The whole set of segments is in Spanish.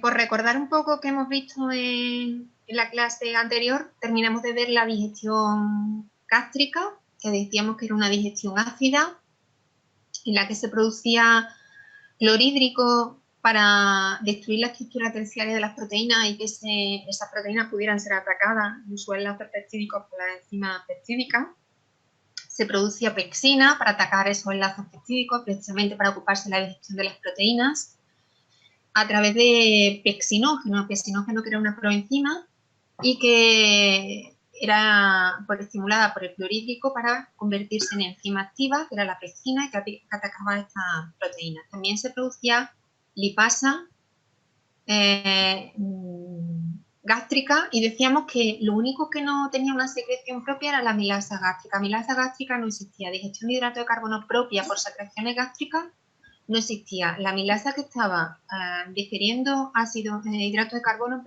Por recordar un poco que hemos visto en la clase anterior, terminamos de ver la digestión gástrica, que decíamos que era una digestión ácida, en la que se producía clorhídrico para destruir la estructura terciaria de las proteínas y que esas proteínas pudieran ser atacadas en su enlace peptídico por las enzimas peptídicas. Se producía pexina para atacar esos enlaces peptídicos, precisamente para ocuparse de la digestión de las proteínas, a través de pexinógeno que era una proenzima y que era estimulada por el clorhídrico para convertirse en enzima activa, que era la pexina, y que atacaba esta proteína. También se producía lipasa gástrica y decíamos que lo único que no tenía una secreción propia era la amilasa gástrica. Amilasa gástrica no existía. Digestión de hidrato de carbono propia por secreciones gástricas no existía. La amilasa que estaba digiriendo hidrato de carbono,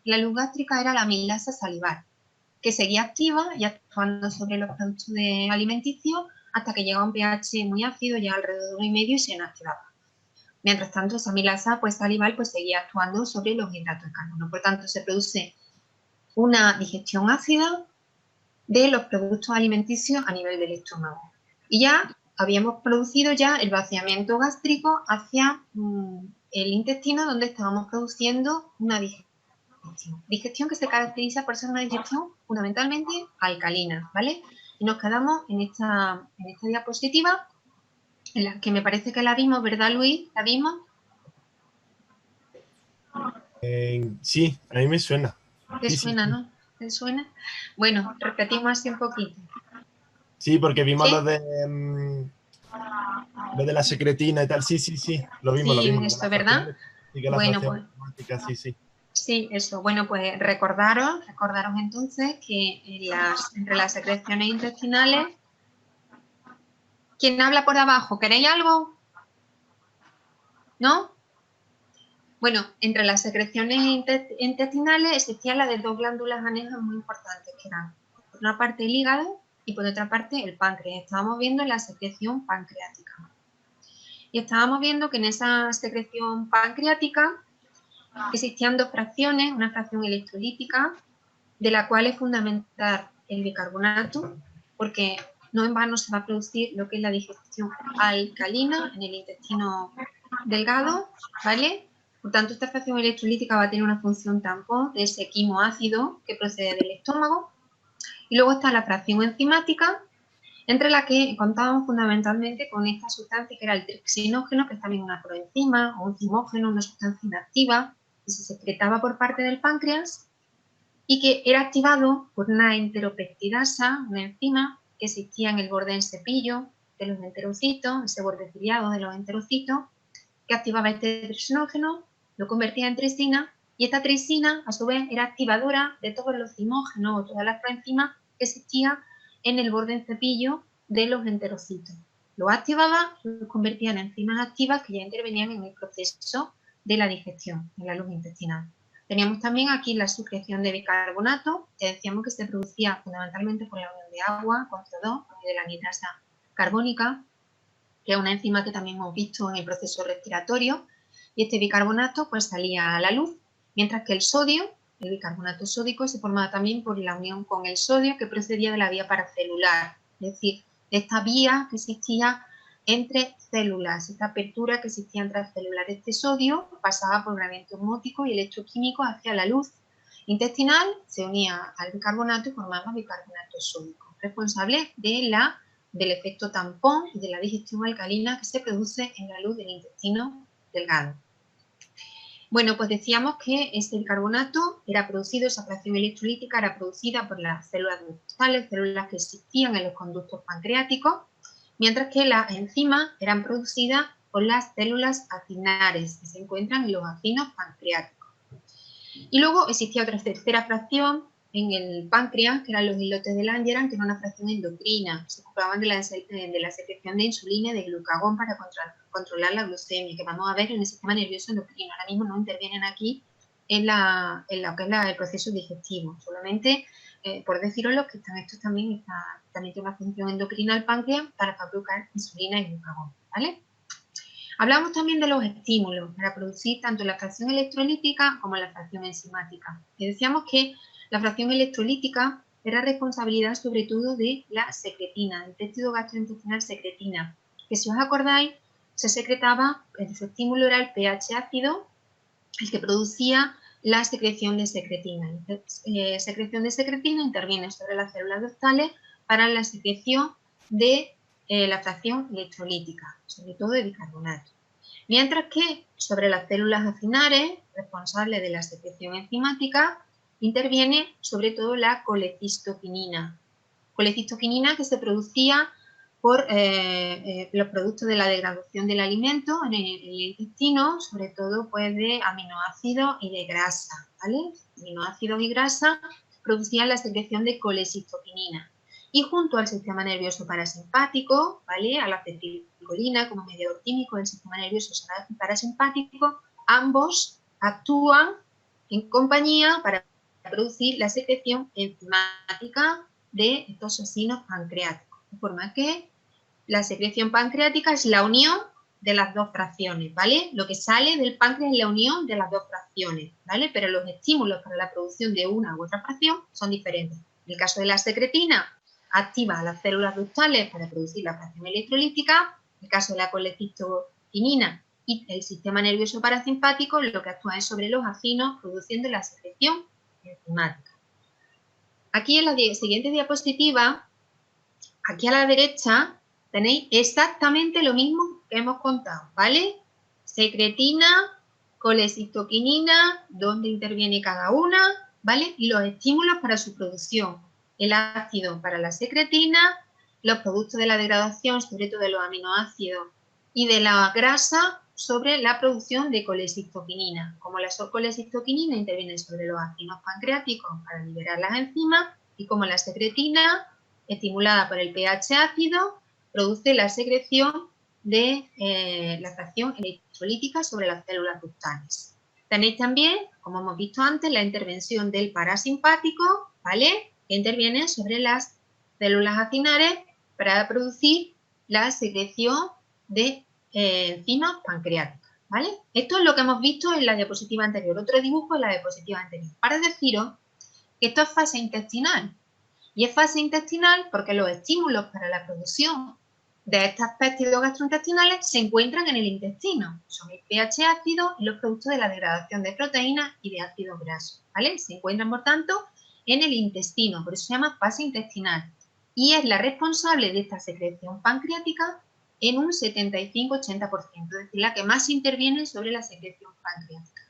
la luz gástrica era la amilasa salivar, que seguía activa y actuando sobre los productos alimenticios hasta que llegaba a un pH muy ácido, ya alrededor de 1,5, y se inactivaba. Mientras tanto, esa amilasa salival seguía actuando sobre los hidratos de carbono. Por tanto, se produce una digestión ácida de los productos alimenticios a nivel del estómago. Y ya habíamos producido el vaciamiento gástrico hacia el intestino, donde estábamos produciendo una digestión. Digestión que se caracteriza por ser una digestión fundamentalmente alcalina, ¿vale? Y nos quedamos en esta diapositiva, en la que me parece que la vimos, ¿verdad, Luis? ¿La vimos? Sí, a mí me suena. ¿Te Sí, suena, sí. no? ¿Te suena? Bueno, repetimos así un poquito. Sí, porque vimos ¿Sí? lo de la secretina y tal. Sí, sí, sí. Lo vimos. Sí, La eso, fracción ¿verdad? de la Bueno, fracción pues matemática, sí, sí. sí, eso. Bueno, pues recordaros entonces que entre las secreciones intestinales, ¿quién habla por abajo? ¿Queréis algo? ¿No? Bueno, entre las secreciones intestinales existían las de dos glándulas anejas muy importantes, que eran por una parte el hígado y por otra parte el páncreas. Estábamos viendo la secreción pancreática. Y estábamos viendo que en esa secreción pancreática existían dos fracciones, una fracción electrolítica, de la cual es fundamental el bicarbonato, porque no en vano se va a producir lo que es la digestión alcalina en el intestino delgado, ¿vale? Por tanto, esta fracción electrolítica va a tener una función tampón de ese quimoácido que procede del estómago. Y luego está la fracción enzimática, entre la que contábamos fundamentalmente con esta sustancia que era el trixinógeno, que es también una proenzima, o un zimógeno, una sustancia inactiva, que se secretaba por parte del páncreas y que era activado por una enteropeptidasa, una enzima que existía en el borde del cepillo de los enterocitos, ese borde ciliado de los enterocitos, que activaba este trixinógeno, lo convertía en tricina, y esta tricina, a su vez, era activadora de todos los zimógenos o todas las proenzimas que existían en el borde del cepillo de los enterocitos. Lo activaba y los convertía en enzimas activas que ya intervenían en el proceso de la digestión, en la luz intestinal. Teníamos también aquí la sucreción de bicarbonato, que decíamos que se producía fundamentalmente por la unión de agua con CO2 y de la nitrasa carbónica, que es una enzima que también hemos visto en el proceso respiratorio, y este bicarbonato salía a la luz, mientras que el sodio, el bicarbonato sódico, se formaba también por la unión con el sodio que procedía de la vía paracelular, es decir, de esta vía que existía entre células, esta apertura que existía entre células. Este sodio pasaba por gradiente osmótico y electroquímico hacia la luz intestinal, se unía al bicarbonato y formaba bicarbonato sódico, responsable del efecto tampón y de la digestión alcalina que se produce en la luz del intestino delgado. Bueno, pues decíamos que este bicarbonato era producido, esa fracción electrolítica era producida por las células glucosales, células que existían en los conductos pancreáticos, mientras que las enzimas eran producidas por las células acinares que se encuentran en los acinos pancreáticos. Y luego existía otra tercera fracción en el páncreas, que eran los islotes de Langerhans, que era una fracción endocrina. Se ocupaban de la secreción de insulina y de glucagón para controlar la glucemia, que vamos a ver en el sistema nervioso endocrino. Ahora mismo no intervienen aquí en lo que es el proceso digestivo. Solamente, por deciros que estos también tiene una función endocrina el páncreas para fabricar insulina y glucagón, ¿vale? Hablamos también de los estímulos para producir tanto la fracción electrolítica como la fracción enzimática. Y decíamos que la fracción electrolítica era responsabilidad sobre todo de la secretina, del péptido gastrointestinal secretina, que si os acordáis, se secretaba, su estímulo era el pH ácido, el que producía la secreción de secretina. Secreción de secretina interviene sobre las células ductales para la secreción de la fracción electrolítica, sobre todo de bicarbonato. Mientras que sobre las células acinares, responsables de la secreción enzimática, interviene sobre todo la colecistoquinina. Colecistoquinina que se producía por los productos de la degradación del alimento en el intestino, sobre todo pues, de aminoácidos y de grasa, ¿vale? Aminoácidos y grasa producían la secreción de colecistoquinina. Y junto al sistema nervioso parasimpático, ¿vale? A la acetilcolina como mediador químico del sistema nervioso parasimpático, ambos actúan en compañía para producir la secreción enzimática de estos toxinas pancreáticos. De forma que la secreción pancreática es la unión de las dos fracciones, ¿vale? Lo que sale del páncreas es la unión de las dos fracciones, ¿vale? Pero los estímulos para la producción de una u otra fracción son diferentes. En el caso de la secretina, activa a las células ductales para producir la fracción electrolítica. En el caso de la colecistoquinina y el sistema nervioso parasimpático, lo que actúa es sobre los acinos, produciendo la secreción enzimática. Aquí en la siguiente diapositiva, aquí a la derecha, tenéis exactamente lo mismo que hemos contado, ¿vale? Secretina, colecistoquinina, dónde interviene cada una, ¿vale? Y los estímulos para su producción. El ácido para la secretina, los productos de la degradación, sobre todo de los aminoácidos y de la grasa, sobre la producción de colecistoquinina. Como la colecistoquinina interviene sobre los acinos pancreáticos para liberar las enzimas, y como la secretina, estimulada por el pH ácido, produce la secreción de la fracción electrolítica sobre las células ductales. Tenéis también, como hemos visto antes, la intervención del parasimpático, ¿vale? Que interviene sobre las células acinares para producir la secreción de enzimas pancreáticas, ¿vale? Esto es lo que hemos visto en la diapositiva anterior, otro dibujo en la diapositiva anterior, para deciros que esto es fase intestinal. Y es fase intestinal porque los estímulos para la producción de estos péptidos gastrointestinales se encuentran en el intestino. Son el pH ácido y los productos de la degradación de proteínas y de ácidos grasos, ¿vale? Se encuentran, por tanto, en el intestino, por eso se llama fase intestinal. Y es la responsable de esta secreción pancreática en un 75-80%, es decir, la que más interviene sobre la secreción pancreática.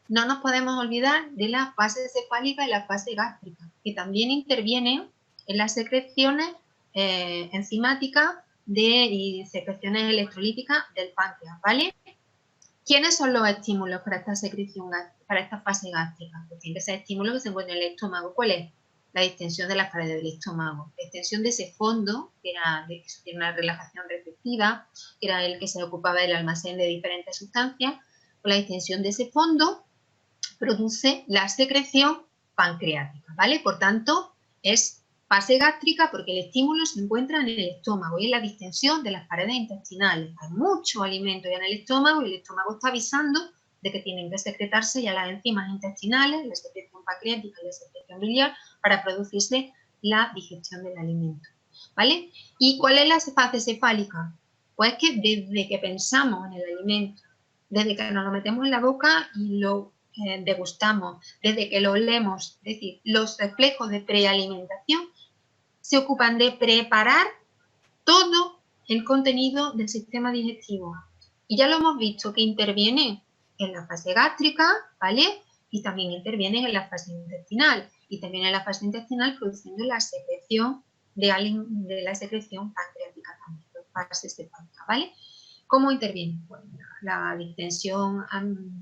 No nos podemos olvidar de la fase cefálica y la fase gástrica, que también intervienen en las secreciones enzimáticas y secreciones electrolíticas del páncreas, ¿vale? ¿Quiénes son los estímulos para esta secreción, para esta fase gástrica? Pues tiene que ser estímulos que se encuentran en el estómago. ¿Cuál es? La distensión de las paredes del estómago, la extensión de ese fondo, que era una relajación receptiva, que era el que se ocupaba del almacén de diferentes sustancias, con la distensión de ese fondo produce la secreción pancreática, ¿vale? Por tanto, es fase gástrica porque el estímulo se encuentra en el estómago y en la distensión de las paredes intestinales. Hay mucho alimento ya en el estómago y el estómago está avisando de que tienen que secretarse ya las enzimas intestinales, la secreción pancreática y la secreción biliar para producirse la digestión del alimento, ¿vale? ¿Y cuál es la fase cefálica? Pues que desde que pensamos en el alimento, desde que nos lo metemos en la boca y lo degustamos, desde que lo olemos, es decir, los reflejos de prealimentación se ocupan de preparar todo el contenido del sistema digestivo. Y ya lo hemos visto que interviene en la fase gástrica, ¿vale? Y también interviene en la fase intestinal. Y también en la fase intestinal produciendo la secreción de la secreción pancreática también, la fase cefálica, ¿vale? ¿Cómo interviene? Bueno, la distensión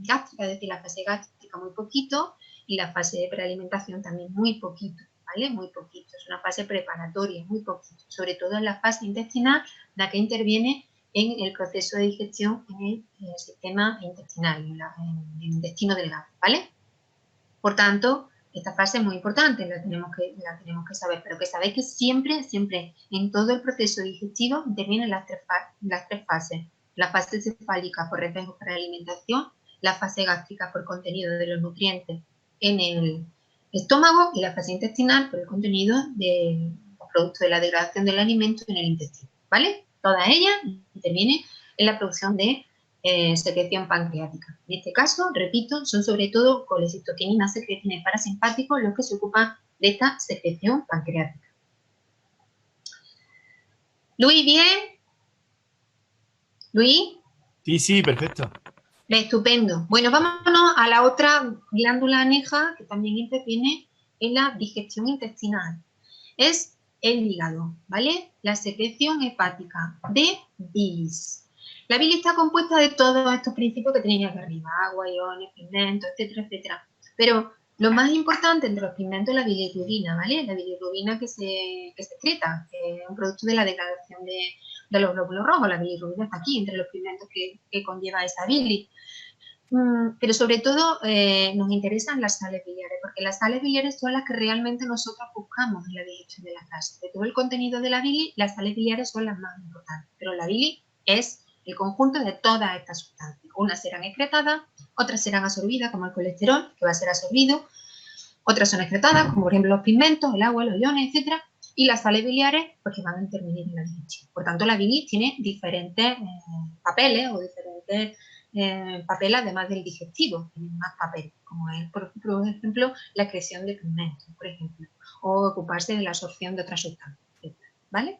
gástrica, es decir, la fase gástrica muy poquito y la fase de prealimentación también muy poquito, ¿vale? Muy poquito, es una fase preparatoria, muy poquito, sobre todo en la fase intestinal, la que interviene en el proceso de digestión en el sistema intestinal, en el intestino delgado, ¿vale? Por tanto, esta fase es muy importante, la tenemos que saber, pero que sabéis que siempre en todo el proceso digestivo intervienen las tres fases. La fase cefálica por reflejos para alimentación, la fase gástrica por contenido de los nutrientes en el estómago y la fase intestinal por el contenido de los productos de la degradación del alimento en el intestino, ¿vale? Todas ellas intervienen en la producción de secreción pancreática. En este caso, repito, son sobre todo colecitoquininas, secretines parasimpáticos los que se ocupan de esta secreción pancreática. Luis, ¿bien? ¿Luis? Sí, sí, perfecto. Estupendo. Bueno, vámonos a la otra glándula aneja que también interviene en la digestión intestinal. Es el hígado, ¿vale? La secreción hepática de bilis. La bilis está compuesta de todos estos principios que tenéis aquí arriba, agua, iones, pigmentos, etcétera, etcétera. Pero lo más importante entre los pigmentos es la bilirrubina, ¿vale? La bilirrubina que se excreta, que es un producto de la degradación de los glóbulos rojos. La bilirrubina está aquí, entre los pigmentos que conlleva esa bilis. Pero sobre todo nos interesan las sales biliares, porque las sales biliares son las que realmente nosotros buscamos en la digestión de las grasas. De todo el contenido de la bilis, las sales biliares son las más importantes, pero la bilis es el conjunto de todas estas sustancias. Unas serán excretadas, otras serán absorbidas, como el colesterol, que va a ser absorbido, otras son excretadas, como por ejemplo los pigmentos, el agua, los iones, etcétera, y las sales biliares, pues que van a intervenir en la digestión. Por tanto, la bilis tiene diferentes papeles o diferentes papel además del digestivo, tienen más papel, como es, por ejemplo, la excreción de pigmentos, por ejemplo, o ocuparse de la absorción de otras sustancias, ¿vale?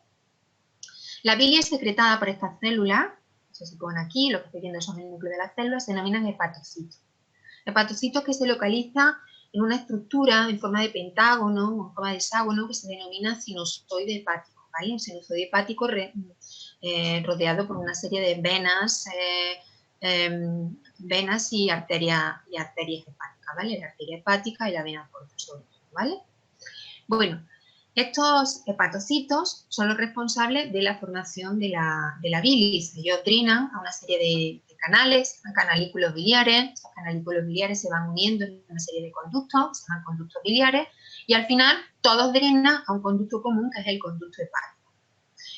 La bilis es secretada por estas células, eso se pone aquí, lo que estoy viendo son el núcleo de las células, se denominan hepatocitos. Hepatocitos que se localiza en una estructura en forma de pentágono o en forma de hexágono que se denomina sinusoide hepático, ¿vale? Un sinusoide hepático rodeado por una serie de venas, venas y arterias hepáticas, ¿vale? La arteria hepática y la vena porta, sobre todo, ¿vale? Bueno, estos hepatocitos son los responsables de la formación de la bilis. Ellos drenan a una serie de canales, a canalículos biliares. Esos canalículos biliares se van uniendo en una serie de conductos, se llaman conductos biliares, y al final todos drenan a un conducto común que es el conducto hepático.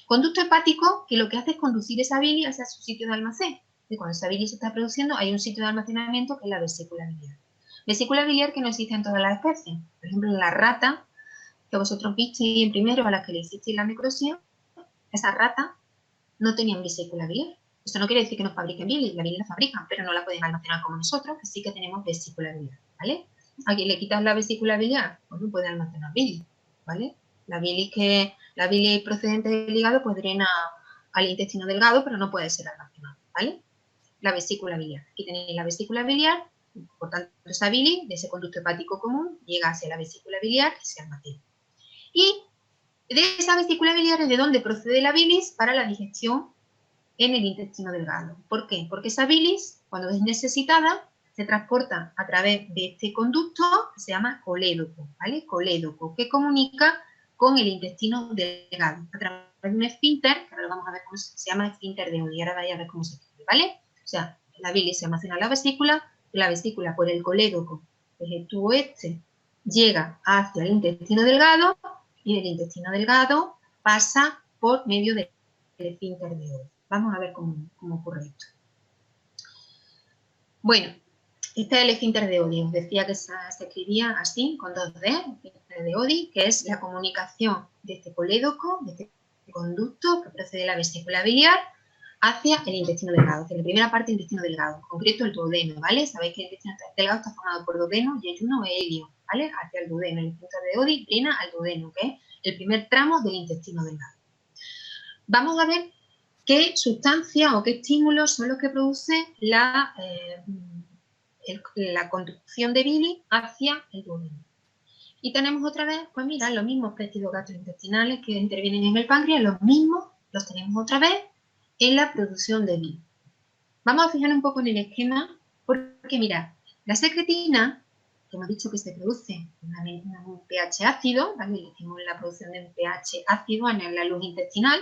Conducto hepático que lo que hace es conducir esa bilis hacia su sitio de almacén. Y cuando esa bilis se está produciendo hay un sitio de almacenamiento que es la vesícula biliar. Vesícula biliar que no existe en todas las especies. Por ejemplo, en la rata, que vosotros visteis en primero a las que le hicisteis la necropsia, esas ratas no tenían vesícula biliar. Esto no quiere decir que no fabriquen bilis, la bilis la fabrican, pero no la pueden almacenar como nosotros, que sí que tenemos vesícula biliar, ¿vale? A quien le quitas la vesícula biliar, pues no puede almacenar bilis, ¿vale? La bilis procedente del hígado pues drena al intestino delgado, pero no puede ser almacenada, ¿vale? La vesícula biliar. Aquí tenéis la vesícula biliar, por tanto esa bilis de ese conducto hepático común llega hacia la vesícula biliar y se almacena. Y de esa vesícula biliar es de donde procede la bilis para la digestión en el intestino delgado. ¿Por qué? Porque esa bilis, cuando es necesitada, se transporta a través de este conducto que se llama colédoco, ¿vale? Colédoco, que comunica con el intestino delgado a través de un esfínter, que ahora vamos a ver cómo se llama, esfínter de Oddi, ahora vais a ver cómo se escribe, ¿vale? O sea, la bilis se almacena en la vesícula por el colédoco, que es el tubo este, llega hacia el intestino delgado y del intestino delgado pasa por medio del esfínter de Oddi. Vamos a ver cómo ocurre esto. Bueno, este es el esfínter de Oddi. Os decía que se escribía así, con 2D, el esfínter de Oddi, que es la comunicación de este colédoco, de este conducto que procede de la vesícula biliar hacia el intestino delgado, hacia la primera parte del intestino delgado, en concreto el duodeno, ¿vale? Sabéis que el intestino delgado está formado por duodeno, yeyuno e helio, ¿vale? Hacia el duodeno. El esfínter de Oddi drena al duodeno, que es el primer tramo del intestino delgado. Vamos a ver qué sustancias o qué estímulos son los que producen la conducción de bilis hacia el duodeno. Y tenemos otra vez, pues mira, los mismos péptidos gastrointestinales que intervienen en el páncreas, los mismos los tenemos otra vez en la producción de bilis. Vamos a fijar un poco en el esquema, porque mira, la secretina, que hemos dicho que se produce en un pH ácido, ¿vale? Le decimos la producción de un pH ácido en la luz intestinal.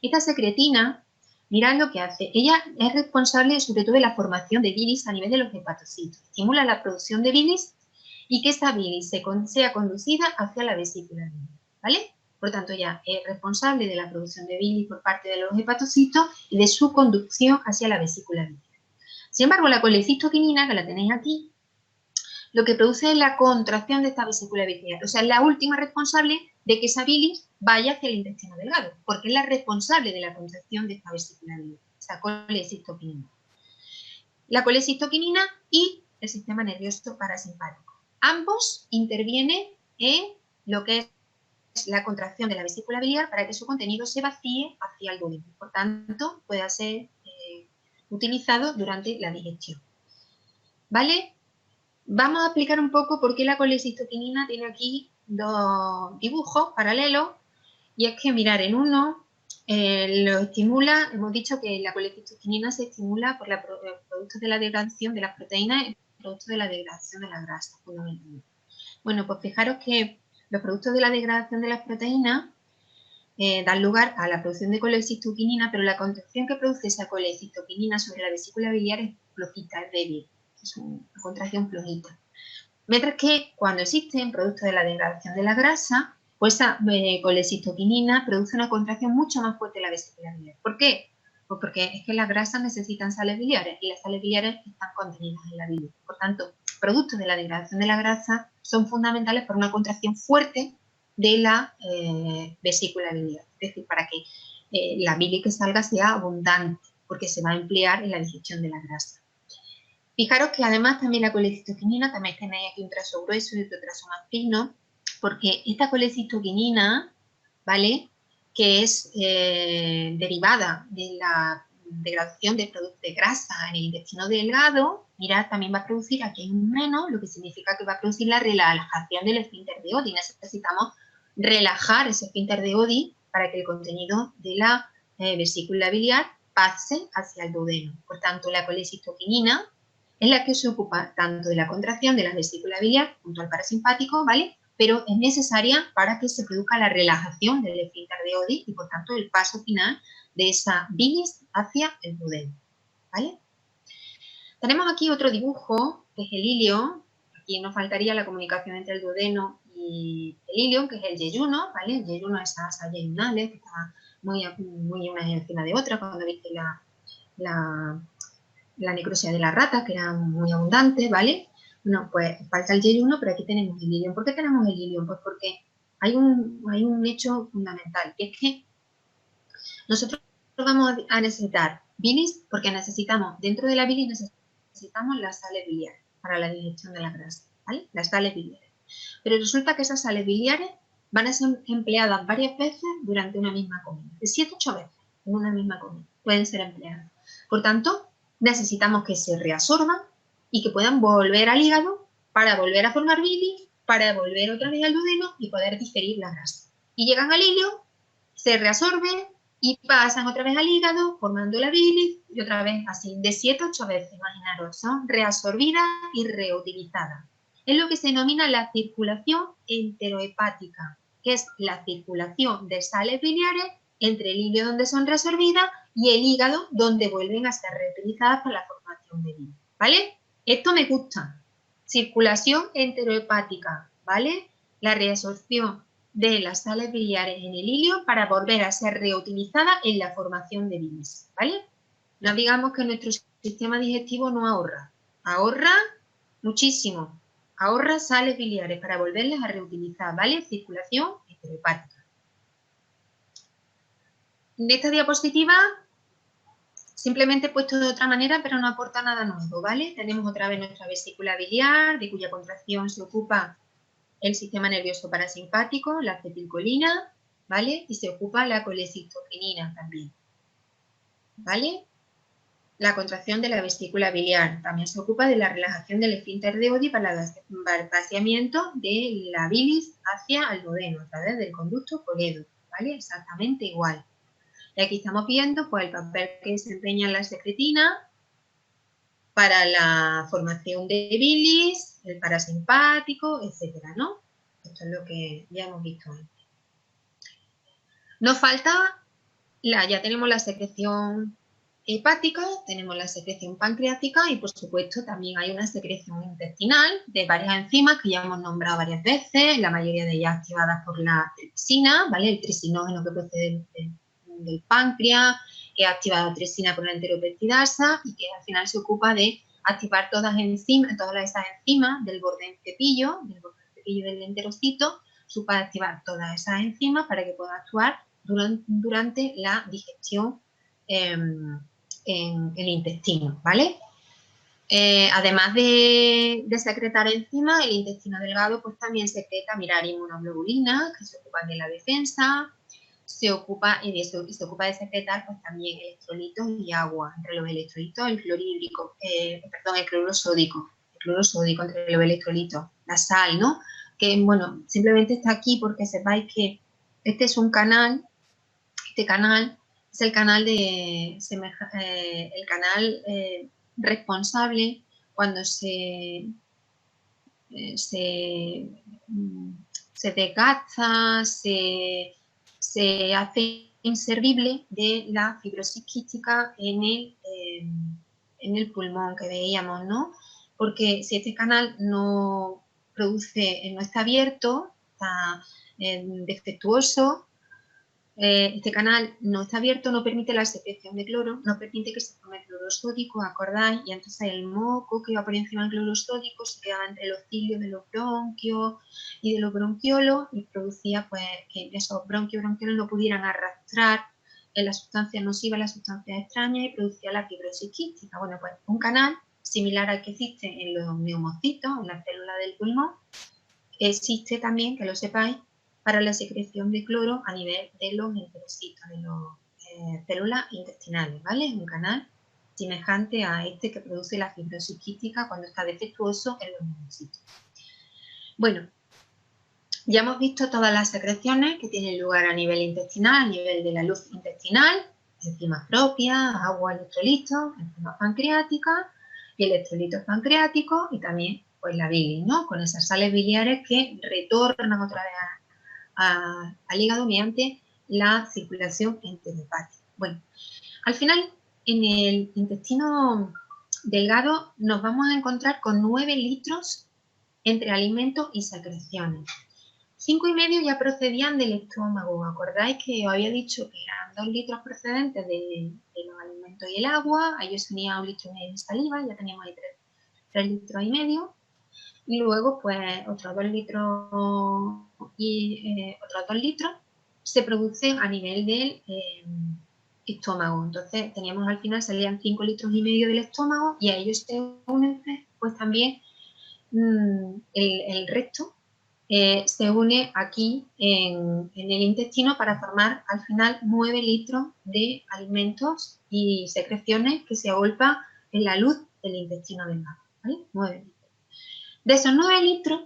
Esta secretina, mirad lo que hace. Ella es responsable sobre todo de la formación de bilis a nivel de los hepatocitos. Estimula la producción de bilis y que esa bilis sea conducida hacia la vesícula biliar, ¿vale? Por tanto, ya es responsable de la producción de bilis por parte de los hepatocitos y de su conducción hacia la vesícula biliar. Sin embargo, la colecistoquinina, que la tenéis aquí, lo que produce es la contracción de esta vesícula biliar. O sea, es la última responsable de que esa bilis vaya hacia el intestino delgado, porque es la responsable de la contracción de esta vesícula biliar, esa colecistoquinina. La colecistoquinina y el sistema nervioso parasimpático. Ambos intervienen en lo que es la contracción de la vesícula biliar para que su contenido se vacíe hacia el duodeno. Por tanto, pueda ser utilizado durante la digestión. ¿Vale? Vamos a explicar un poco por qué la colecistoquinina tiene aquí dos dibujos paralelos. Y es que, mirar, en uno lo estimula, hemos dicho que la colecistoquinina se estimula por los productos de la degradación de las proteínas y productos de la degradación de la grasa, fundamentalmente. Bueno, pues fijaros que los productos de la degradación de las proteínas dan lugar a la producción de colecistoquinina, pero la contracción que produce esa colecistoquinina sobre la vesícula biliar es flojita, es débil, es una contracción flojita. Mientras que cuando existen productos de la degradación de la grasa, pues esa colecistoquinina produce una contracción mucho más fuerte de la vesícula biliar. ¿Por qué? Pues porque es que las grasas necesitan sales biliares y las sales biliares están contenidas en la bilis. Por tanto, productos de la degradación de la grasa son fundamentales para una contracción fuerte de la vesícula biliar. Es decir, para que la bilis que salga sea abundante, porque se va a emplear en la digestión de la grasa. Fijaros que además también la colecistoquinina, también tenéis aquí un trazo grueso y otro trazo más fino, porque esta colecistoquinina, ¿vale?, que es derivada de la degradación de productos de grasa en el intestino delgado, mirad, también va a producir, aquí hay un menos, lo que significa que va a producir la relajación del esfínter de Oddi. Necesitamos relajar ese esfínter de Oddi para que el contenido de la vesícula biliar pase hacia el duodeno. Por tanto, la colecistoquinina es la que se ocupa tanto de la contracción de la vesícula biliar junto al parasimpático, ¿vale?, pero es necesaria para que se produzca la relajación del esfínter de Oddi y, por tanto, el paso final de esa bilis hacia el duodeno, ¿vale? Tenemos aquí otro dibujo, que es el ilio. Aquí nos faltaría la comunicación entre el duodeno y el ilio, que es el yeyuno, ¿vale? El yeyuno es asa yeyunales, que está muy una encima de otra. Cuando viste la necrosia de la rata, que era muy abundante, ¿vale? Bueno, pues falta el yeyuno, pero aquí tenemos el ilion. ¿Por qué tenemos el ilion? Pues porque hay un hecho fundamental, que es que nosotros vamos a necesitar bilis, porque necesitamos, dentro de la bilis necesitamos las sales biliares para la digestión de la grasa, ¿vale? Las sales biliares. Pero resulta que esas sales biliares van a ser empleadas varias veces durante una misma comida, de 7 a 8 veces en una misma comida pueden ser empleadas. Por tanto, necesitamos que se reabsorban y que puedan volver al hígado para volver a formar bilis, para volver otra vez al duodeno y poder digerir la grasa. Y llegan al ilio, se reabsorben y pasan otra vez al hígado formando la bilis y otra vez así, de 7 a 8 veces, imaginaros, son reabsorbidas y reutilizadas. Es lo que se denomina la circulación enterohepática, que es la circulación de sales biliares entre el ilio donde son reabsorbidas y el hígado donde vuelven a ser reutilizadas para la formación de bilis, ¿vale? Esto me gusta. Circulación enterohepática, ¿vale? La reabsorción de las sales biliares en el ilio para volver a ser reutilizadas en la formación de bilis, ¿vale? No digamos que nuestro sistema digestivo no ahorra. Ahorra muchísimo. Ahorra sales biliares para volverlas a reutilizar, ¿vale? Circulación enterohepática. En esta diapositiva simplemente he puesto de otra manera, pero no aporta nada nuevo, ¿vale? Tenemos otra vez nuestra vesícula biliar, de cuya contracción se ocupa el sistema nervioso parasimpático, la acetilcolina, ¿vale? Y se ocupa la colecistoquinina también, ¿vale? La contracción de la vesícula biliar también se ocupa de la relajación del esfínter de Oddi para el vaciamiento de la bilis hacia el duodeno a través del conducto coledo, ¿vale? Exactamente igual. Y aquí estamos viendo pues, el papel que desempeña la secretina para la formación de bilis, el parasimpático, etcétera, ¿no? Esto es lo que ya hemos visto antes. Nos falta, ya tenemos la secreción hepática, tenemos la secreción pancreática y, por supuesto, también hay una secreción intestinal de varias enzimas que ya hemos nombrado varias veces, la mayoría de ellas activadas por la tripsina, ¿vale? El trisinógeno que procede del páncreas, que ha activado tripsina por la enteropeptidasa y que al final se ocupa de activar todas esas enzimas del borde del cepillo del enterocito, supa activar todas esas enzimas para que puedan actuar durante la digestión en el intestino, ¿vale? Además de secretar enzimas, el intestino delgado pues también secreta, mirar, inmunoglobulinas, que se ocupan de la defensa, se ocupa de secretar pues también electrolitos y agua. Entre los electrolitos, el clorhídrico, el cloruro sódico entre los electrolitos, la sal, ¿no? Que, bueno, simplemente está aquí porque sepáis que este es un canal, este canal es el canal responsable cuando se desgasta, se hace inservible de la fibrosis quística en el pulmón que veíamos, ¿no? Porque si este canal no está abierto, está defectuoso, este canal no está abierto, no permite la secreción de cloro, no permite que se forme cloro sódico, ¿acordáis? Y entonces el moco que va por encima del cloro sódico se quedaba entre los cilios de los bronquios y de los bronquiolos y producía pues que esos bronquiolos no pudieran arrastrar la sustancia nociva, las sustancias extrañas y producía la fibrosis quística. Bueno, pues un canal similar al que existe en los neumocitos, en las células del pulmón, existe también, que lo sepáis, para la secreción de cloro a nivel de los enterocitos, de las células intestinales, ¿vale? Es un canal semejante a este que produce la fibrosis quística cuando está defectuoso en los neumocitos. Bueno, ya hemos visto todas las secreciones que tienen lugar a nivel intestinal, a nivel de la luz intestinal, enzimas propias, agua, electrolitos, enzimas pancreáticas y electrolitos pancreáticos y también pues la bilis, ¿no? Con esas sales biliares que retornan otra vez al hígado mediante la circulación enterohepática. Bueno, al final en el intestino delgado nos vamos a encontrar con 9 litros entre alimentos y secreciones. 5,5 ya procedían del estómago. ¿Acordáis que os había dicho que eran 2 litros procedentes de los alimentos y el agua? Ahí os tenía 1,5 litros de saliva, ya teníamos ahí 3,5 litros. Y luego, pues, otros 2 litros se producen a nivel del estómago. Entonces, teníamos al final, salían 5,5 litros del estómago y a ellos se unen, pues, también el resto se une aquí en el intestino para formar al final 9 litros de alimentos y secreciones que se agolpan en la luz del intestino delgado, ¿vale? 9 litros. De esos 9 litros,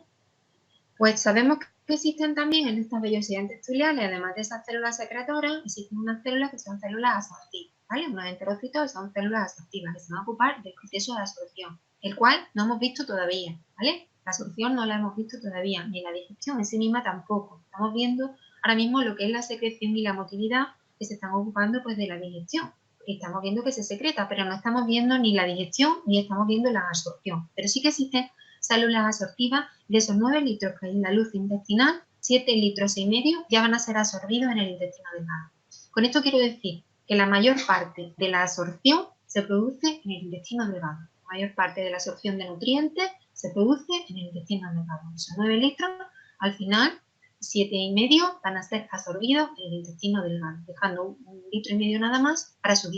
pues sabemos que existen también en estas vellosidades intestinales, además de esas células secretoras, existen unas células que son células absortivas, ¿vale? Unos enterocitos que son células absortivas que se van a ocupar del proceso de absorción, el cual no hemos visto todavía, ¿vale? La absorción no la hemos visto todavía, ni la digestión en sí misma tampoco. Estamos viendo ahora mismo lo que es la secreción y la motilidad que se están ocupando pues de la digestión. Estamos viendo que se secreta, pero no estamos viendo ni la digestión ni estamos viendo la absorción. Pero sí que existen células absortivas. De esos 9 litros que hay en la luz intestinal, 7,5 litros ya van a ser absorbidos en el intestino delgado. Con esto quiero decir que la mayor parte de la absorción se produce en el intestino delgado. La mayor parte de la absorción de nutrientes se produce en el intestino delgado. Esos 9 litros, al final, 7,5 van a ser absorbidos en el intestino delgado, dejando 1,5 litros nada más para su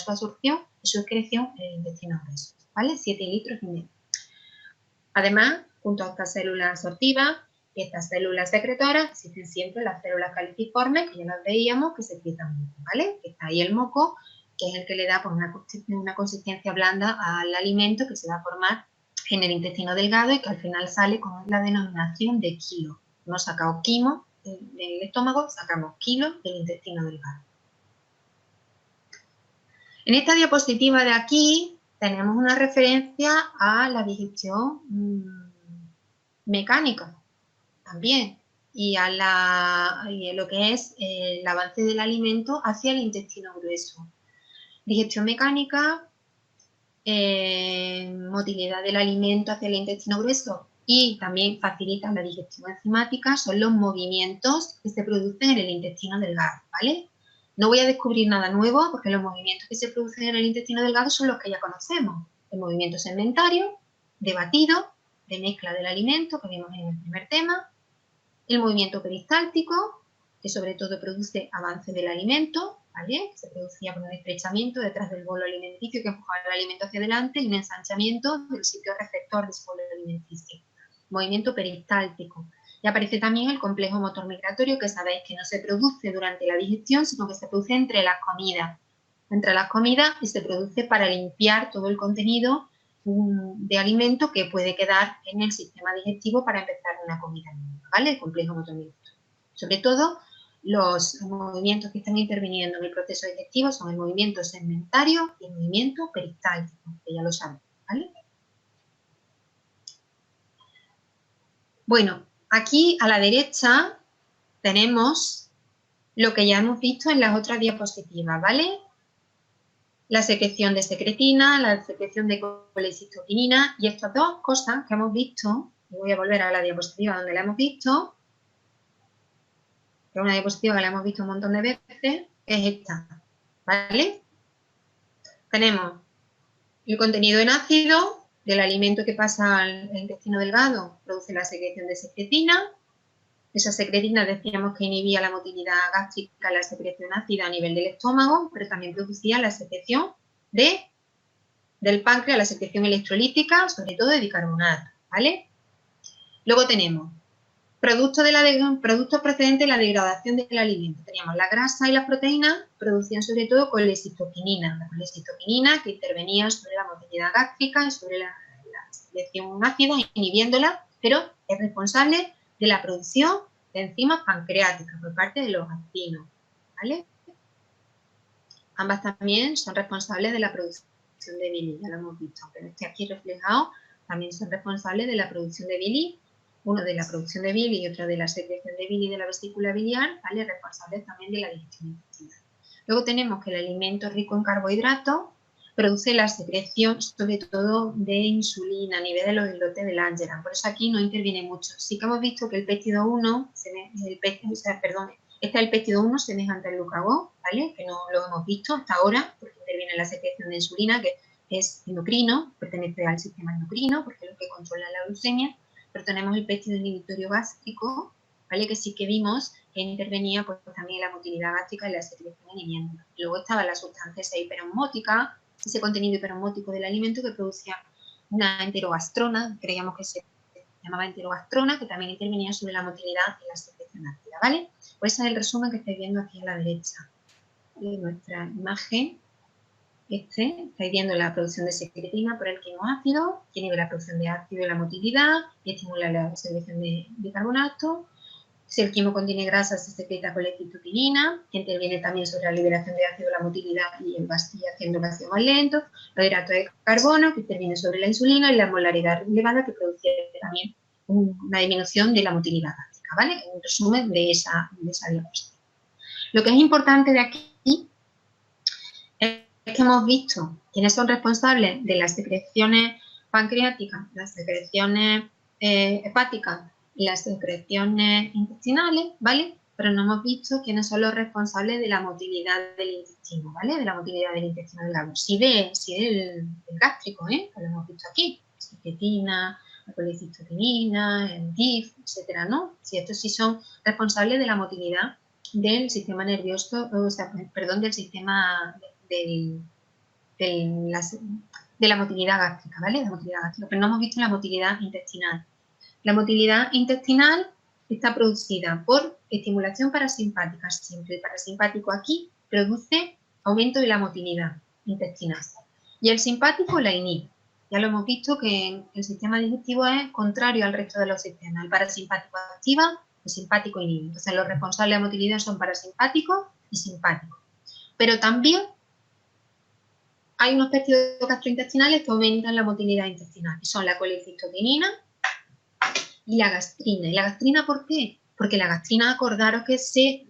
absorción y su excreción en el intestino grueso, ¿vale? 7,5 litros. Además, junto a estas células absortivas y estas células secretoras, existen siempre las células caliciformes, que ya las veíamos, que secretan moco, ¿vale? Está ahí el moco, que es el que le da pues, una consistencia blanda al alimento que se va a formar en el intestino delgado y que al final sale con la denominación de kilo. Hemos sacado quimo del estómago, sacamos kilo del intestino delgado. En esta diapositiva de aquí tenemos una referencia a la digestión mecánica también y a lo que es el avance del alimento hacia el intestino grueso. Digestión mecánica, motilidad del alimento hacia el intestino grueso y también facilitan la digestión enzimática, son los movimientos que se producen en el intestino delgado, ¿vale? No voy a descubrir nada nuevo porque los movimientos que se producen en el intestino delgado son los que ya conocemos. El movimiento segmentario, de batido, de mezcla del alimento, que vimos en el primer tema. El movimiento peristáltico, que sobre todo produce avance del alimento, ¿vale? Que se producía por un estrechamiento detrás del bolo alimenticio que empujaba el alimento hacia adelante y un ensanchamiento del sitio receptor de ese bolo alimenticio. Movimiento peristáltico. Y aparece también el complejo motor migratorio, que sabéis que no se produce durante la digestión, sino que se produce entre las comidas. Entre las comidas y se produce para limpiar todo el contenido de alimento que puede quedar en el sistema digestivo para empezar una comida, ¿vale? El complejo motor migratorio. Sobre todo, los movimientos que están interviniendo en el proceso digestivo son el movimiento segmentario y el movimiento peristáltico, que ya lo saben, ¿vale? Bueno, aquí a la derecha tenemos lo que ya hemos visto en las otras diapositivas, ¿vale? La secreción de secretina, la secreción de colecistoquinina y estas dos cosas que hemos visto, y voy a volver a la diapositiva donde la hemos visto, que es una diapositiva que la hemos visto un montón de veces, que es esta, ¿vale? Tenemos el contenido en ácido del alimento que pasa al intestino delgado, produce la secreción de secretina. Esa secretina decíamos que inhibía la motilidad gástrica, la secreción ácida a nivel del estómago, pero también producía la secreción del páncreas, la secreción electrolítica, sobre todo de bicarbonato, ¿vale? Luego tenemos productos procedentes de la degradación del alimento. Teníamos la grasa y las proteínas, producían sobre todo colecistoquinina. La colecistoquinina que intervenía sobre la motilidad gástrica y sobre la secreción ácida, inhibiéndola, pero es responsable de la producción de enzimas pancreáticas por parte de los actinos, ¿vale? Ambas también son responsables de la producción de bilis, ya lo hemos visto, pero este aquí reflejado también son responsables de la producción de bilis, uno de la producción de bilis y otro de la secreción de bilis de la vesícula biliar, ¿vale? Responsables también de la digestión intestinal. Luego tenemos que el alimento rico en carbohidratos produce la secreción sobre todo de insulina a nivel de los islotes de Langerhans, por eso aquí no interviene mucho. Sí que hemos visto que el péptido 1, este es el péptido 1 semejante al glucagón, ¿vale? Que no lo hemos visto hasta ahora, porque interviene en la secreción de insulina, que es endocrino, pertenece al sistema endocrino, porque es lo que controla la glucemia, pero tenemos el péptido inhibitorio gástrico, ¿vale? Que sí que vimos que intervenía pues, también en la motilidad gástrica y la secreción inhibiendo. Luego estaba la sustancia esa hiperosmótica, ese contenido hiperosmótico del alimento que producía una enterogastrona, creíamos que se llamaba enterogastrona, que también intervenía sobre la motilidad y la secreción ácida, ¿vale? Pues ese es el resumen que estáis viendo aquí a la derecha de nuestra imagen. Estáis viendo la producción de secretina por el quimoácido, que inhibe la producción de ácido y la motilidad y estimula la secreción de bicarbonato. Si el quimo contiene grasa, se secreta colecistoquinina, que interviene también sobre la liberación de ácido, la motilidad y el vacío, haciendo el vacío más lento. Los hidratos de carbono, que interviene sobre la insulina y la molaridad elevada, que produce también una disminución de la motilidad gástrica, ¿vale? En resumen de esa diapositiva. Lo que es importante de aquí es que hemos visto quiénes son responsables de las secreciones pancreáticas, las secreciones hepáticas y las secreciones intestinales, ¿vale? Pero no hemos visto quiénes son los responsables de la motilidad del intestino, ¿vale? De la motilidad del intestino delgado. Sí el gástrico, ¿eh? Que lo hemos visto aquí. Secretina, la colecistoquinina, el DIF, etcétera, ¿no? Si estos sí son responsables de la motilidad del sistema nervioso, o sea, perdón, del sistema de la motilidad gástrica, ¿vale? La motilidad gástrica, pero no hemos visto la motilidad intestinal. La motilidad intestinal está producida por estimulación parasimpática simple. El parasimpático aquí produce aumento de la motilidad intestinal y el simpático la inhibe. Ya lo hemos visto que el sistema digestivo es contrario al resto de los sistemas. El parasimpático activa, el simpático inhibe. Entonces los responsables de motilidad son parasimpáticos y simpáticos. Pero también hay unos péptidos gastrointestinales que aumentan la motilidad intestinal, que son la colecistoquinina y la gastrina. ¿Y la gastrina por qué? Porque la gastrina, acordaros que se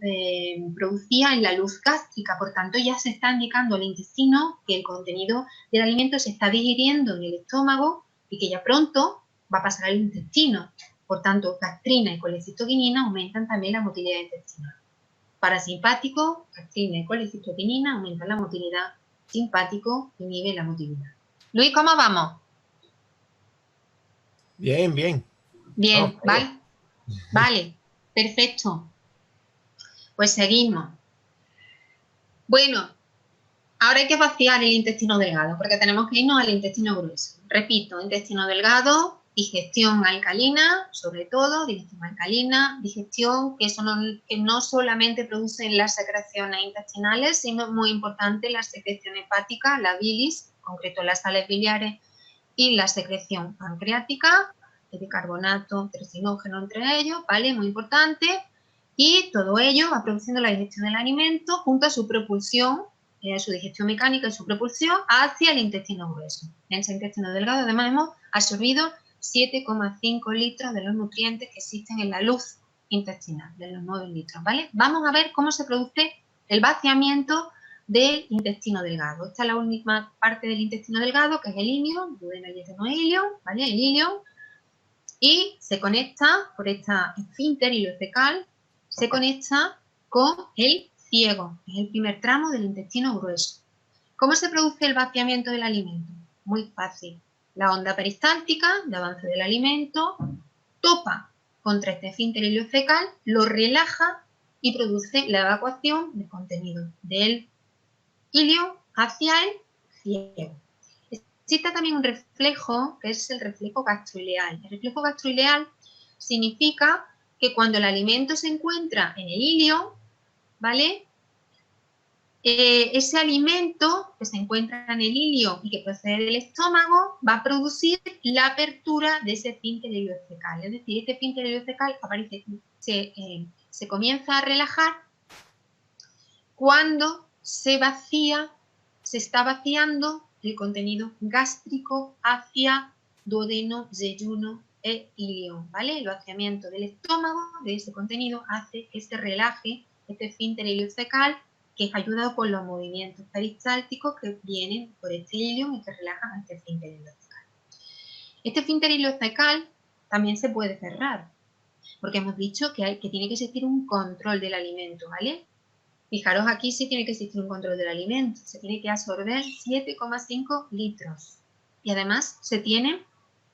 producía en la luz gástrica, por tanto ya se está indicando al intestino que el contenido del alimento se está digiriendo en el estómago y que ya pronto va a pasar al intestino. Por tanto, gastrina y colecitoquinina aumentan también la motilidad intestinal. Parasimpático, gastrina y colecitoquinina aumentan la motilidad. Simpático, inhibe la motilidad. Luis, ¿cómo vamos? Bien, bien. Bien, Vamos, ¿vale? Vale, perfecto. Pues seguimos. Bueno, ahora hay que vaciar el intestino delgado, porque tenemos que irnos al intestino grueso. Repito, intestino delgado, digestión alcalina, sobre todo, digestión alcalina, digestión que no solamente producen las secreciones intestinales, sino muy importante la secreción hepática, la bilis, en concreto las sales biliares, y la secreción pancreática, de bicarbonato, tricinógeno entre ellos, ¿vale? Muy importante. Y todo ello va produciendo la digestión del alimento junto a su propulsión, su digestión mecánica y su propulsión hacia el intestino grueso. En ese intestino delgado, además, hemos absorbido 7,5 litros de los nutrientes que existen en la luz intestinal, de los 9 litros, ¿vale? Vamos a ver cómo se produce el vaciamiento del intestino delgado. Esta es la última parte del intestino delgado, que es el ilion, duodeno y etenoilion, ¿vale? El ilion, y se conecta por esta esfínter ileocecal, se conecta con el ciego, que es el primer tramo del intestino grueso. ¿Cómo se produce el vaciamiento del alimento? Muy fácil. La onda peristáltica de avance del alimento topa contra este esfínter ileocecal, lo relaja y produce la evacuación del contenido del ilio hacia el ciego. Existe también un reflejo, que es el reflejo gastroileal. El reflejo gastroileal significa que cuando el alimento se encuentra en el ilio, ¿vale? Ese alimento que se encuentra en el ilio y que procede del estómago va a producir la apertura de ese esfínter ileocecal. Es decir, este esfínter ileocecal se comienza a relajar cuando se está vaciando el contenido gástrico hacia duodeno, yeyuno e ilion, ¿vale? El vaciamiento del estómago de ese contenido hace que se relaje este esfínter ileocecal, que es ayudado por los movimientos peristálticos que vienen por este ilion y que relajan este esfínter ileocecal. Este esfínter ileocecal también se puede cerrar, porque hemos dicho que tiene que existir un control del alimento, ¿vale? Fijaros, aquí sí tiene que existir un control del alimento. Se tiene que absorber 7,5 litros. Y además se tiene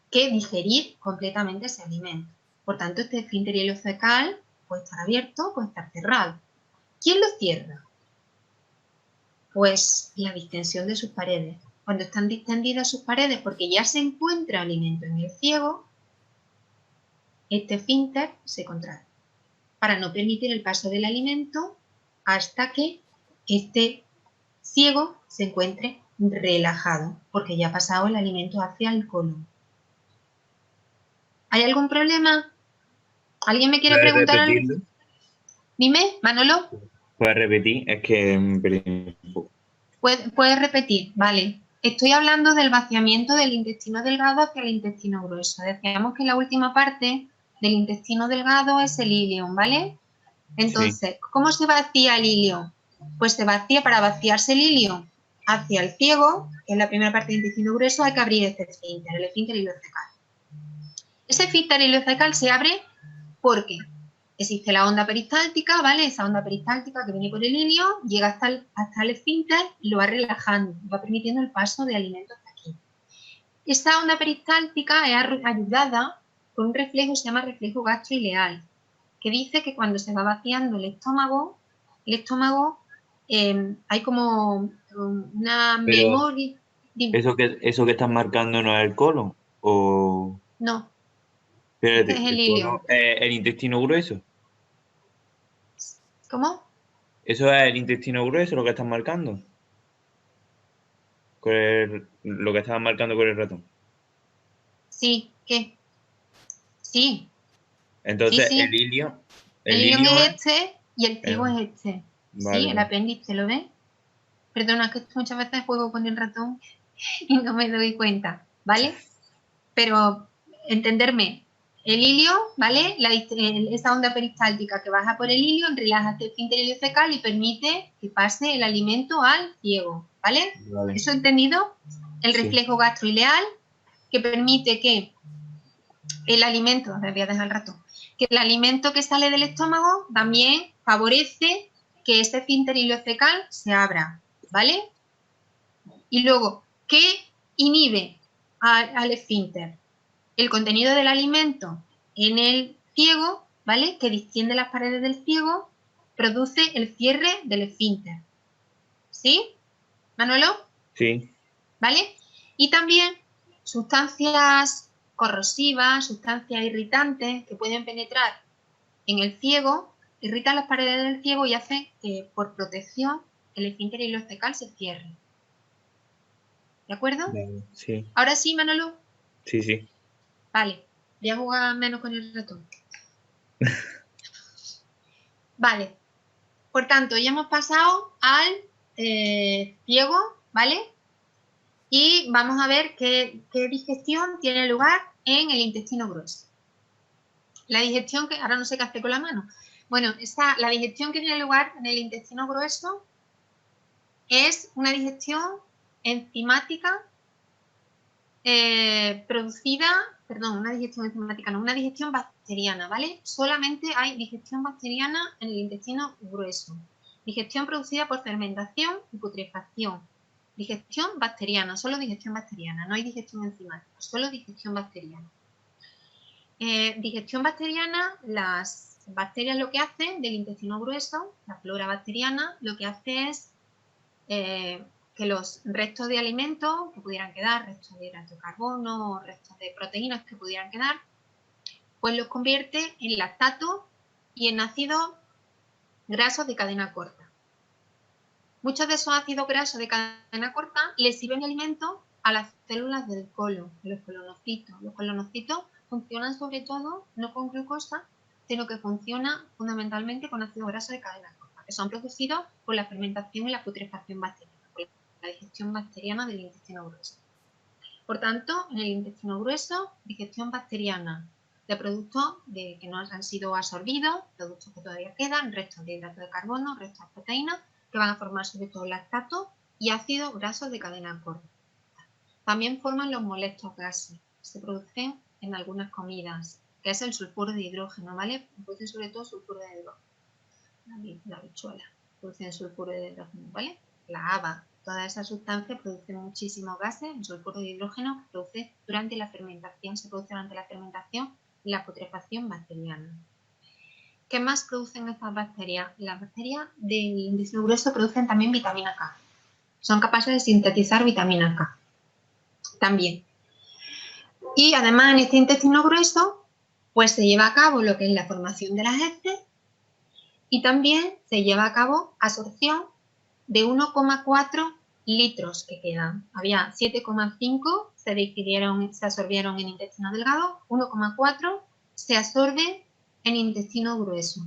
que digerir completamente ese alimento. Por tanto, este esfínter ileocecal puede estar abierto, puede estar cerrado. ¿Quién lo cierra? Pues la distensión de sus paredes. Cuando están distendidas sus paredes porque ya se encuentra alimento en el ciego, este esfínter se contrae para no permitir el paso del alimento hasta que este ciego se encuentre relajado, porque ya ha pasado el alimento hacia el colon. ¿Hay algún problema? ¿Alguien me quiere ¿Puedes preguntar algo? repetirlo? Dime, Manolo. ¿Puedes repetir? Es que me perdí un poco. Puedes repetir, vale. Estoy hablando del vaciamiento del intestino delgado hacia el intestino grueso. Decíamos que la última parte del intestino delgado es el ilion, ¿vale? Entonces, sí. ¿Cómo se vacía el ilion? Pues se vacía, para vaciarse el ilion hacia el ciego, que es la primera parte del intestino grueso, hay que abrir este esfínter, el esfínter ileocecal. Ese esfínter ileocecal se abre porque existe la onda peristáltica, ¿vale? Esa onda peristáltica que viene por el ilio, llega hasta el esfínter y lo va relajando, va permitiendo el paso de alimentos hasta aquí. Esa onda peristáltica es ayudada por un reflejo que se llama reflejo gastroileal, que dice que cuando se va vaciando el estómago hay como una Pero, memoria. ¿eso que estás marcando no es el colon? O... No, Espérate, este es el ¿el colon ilio. es el intestino grueso? ¿Cómo? ¿Eso es el intestino grueso lo que estás marcando? Lo que estabas marcando con el ratón. Sí, ¿qué? Sí, Entonces, sí. el ilio El ilion es este y el eh, ciego es este. vale, Sí, el vale. apéndice, ¿lo ves? Perdona, que muchas veces juego con el ratón y no me doy cuenta, ¿vale? Pero entenderme, el hilio, ¿vale? Esa onda peristáltica que baja por el hilio relaja este esfínter iliocecal y permite que pase el alimento al ciego, ¿vale? Vale. ¿Eso entendido? El Sí. reflejo gastroileal que permite que el alimento, ahora voy a dejar el ratón, que el alimento que sale del estómago también favorece que ese esfínter iliocecal se abra, ¿vale? Y luego, ¿qué inhibe al esfínter? El contenido del alimento en el ciego, ¿vale? Que distiende las paredes del ciego, produce el cierre del esfínter. ¿Sí? ¿Manuelo? Sí. ¿Vale? Y también sustancias corrosivas, sustancias irritantes que pueden penetrar en el ciego, irritan las paredes del ciego y hacen que, por protección, el esfínter ileocecal se cierre. ¿De acuerdo? Vale. Sí. Ahora sí, Manolo. Sí, sí. Vale, voy a jugar menos con el ratón. Vale, por tanto, ya hemos pasado al ciego, ¿vale? Y vamos a ver qué digestión tiene lugar en el intestino grueso. La digestión que, ahora no sé qué hacer con la mano. Bueno, la digestión que tiene lugar en el intestino grueso es una digestión enzimática una digestión enzimática, no, una digestión bacteriana, ¿vale? Solamente hay digestión bacteriana en el intestino grueso. Digestión producida por fermentación y putrefacción. Digestión bacteriana, solo digestión bacteriana, no hay digestión enzimática, solo digestión bacteriana. Digestión bacteriana, las bacterias lo que hacen del intestino grueso, la flora bacteriana, lo que hace es que los restos de alimentos que pudieran quedar, restos de hidrato de carbono, restos de proteínas que pudieran quedar, pues los convierte en lactato y en ácidos grasos de cadena corta. Muchos de esos ácidos grasos de cadena corta les sirven de alimento a las células del colon, de los colonocitos. Los colonocitos funcionan sobre todo no con glucosa, sino que funcionan fundamentalmente con ácidos grasos de cadena corta, que son producidos por la fermentación y la putrefacción bacteriana, por la digestión bacteriana del intestino grueso. Por tanto, en el intestino grueso, digestión bacteriana de productos que no han sido absorbidos, productos que todavía quedan, restos de hidratos de carbono, restos de proteínas, que van a formar sobre todo lactato y ácidos grasos de cadena corta. También forman los molestos gases, que se producen en algunas comidas, que es el sulfuro de hidrógeno, ¿vale? Producen sobre todo sulfuro de hidrógeno. La habichuela producen sulfuro de hidrógeno, ¿vale? La haba, todas esas sustancias producen muchísimos gases, el sulfuro de hidrógeno que produce durante la fermentación, se produce durante la fermentación y la putrefacción bacteriana. ¿Qué más producen estas bacterias? Las bacterias del intestino grueso producen también vitamina K. Son capaces de sintetizar vitamina K. También. Y además en este intestino grueso, pues se lleva a cabo lo que es la formación de las heces y también se lleva a cabo absorción de 1,4 litros que quedan. Había 7,5 se absorbieron en intestino delgado, 1,4 se absorbe en intestino grueso.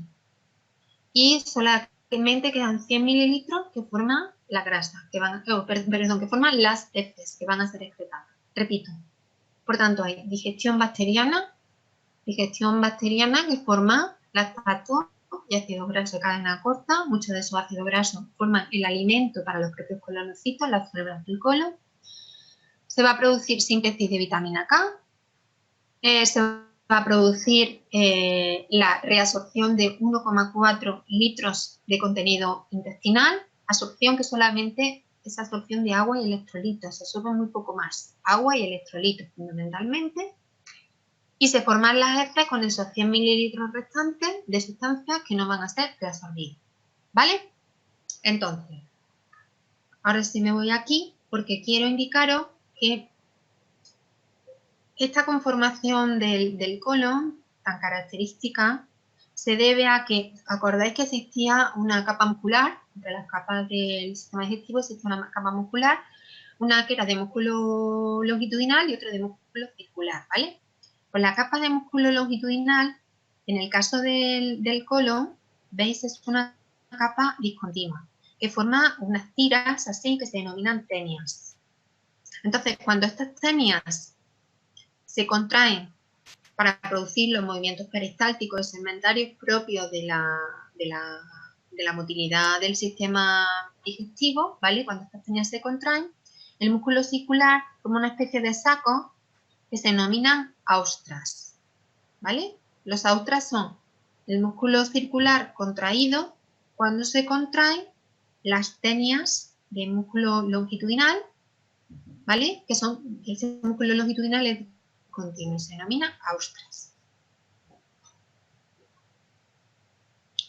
Y solamente quedan 100 mililitros que forman la grasa, que forman las heces que van a ser excretadas. Repito, por tanto hay digestión bacteriana que forma lactato y ácidos grasos de cadena corta. Muchos de esos ácidos grasos forman el alimento para los propios colonocitos, las células del colon. Se va a producir síntesis de vitamina K. Se va a producir la reabsorción de 1,4 litros de contenido intestinal, absorción que solamente es absorción de agua y electrolitos, se absorbe muy poco más, agua y electrolitos fundamentalmente, y se forman las heces con esos 100 mililitros restantes de sustancias que no van a ser reabsorbidas, ¿vale? Entonces, ahora sí me voy aquí porque quiero indicaros que esta conformación del colon, tan característica, se debe a que, acordáis que existía una capa muscular, entre las capas del sistema digestivo existía una capa muscular, una que era de músculo longitudinal y otra de músculo circular, ¿vale? Pues la capa de músculo longitudinal, en el caso del colon, veis, es una capa discontinua, que forma unas tiras así que se denominan tenias. Entonces, cuando estas tenias se contraen para producir los movimientos peristálticos y segmentarios propios de la motilidad del sistema digestivo, ¿vale? Cuando estas pestañas se contraen, el músculo circular forma una especie de saco que se denominan austras, ¿vale? Los austras son el músculo circular contraído cuando se contraen las tenias del músculo longitudinal, ¿vale? Que son, ese músculo longitudinal es continuo, se denomina austras.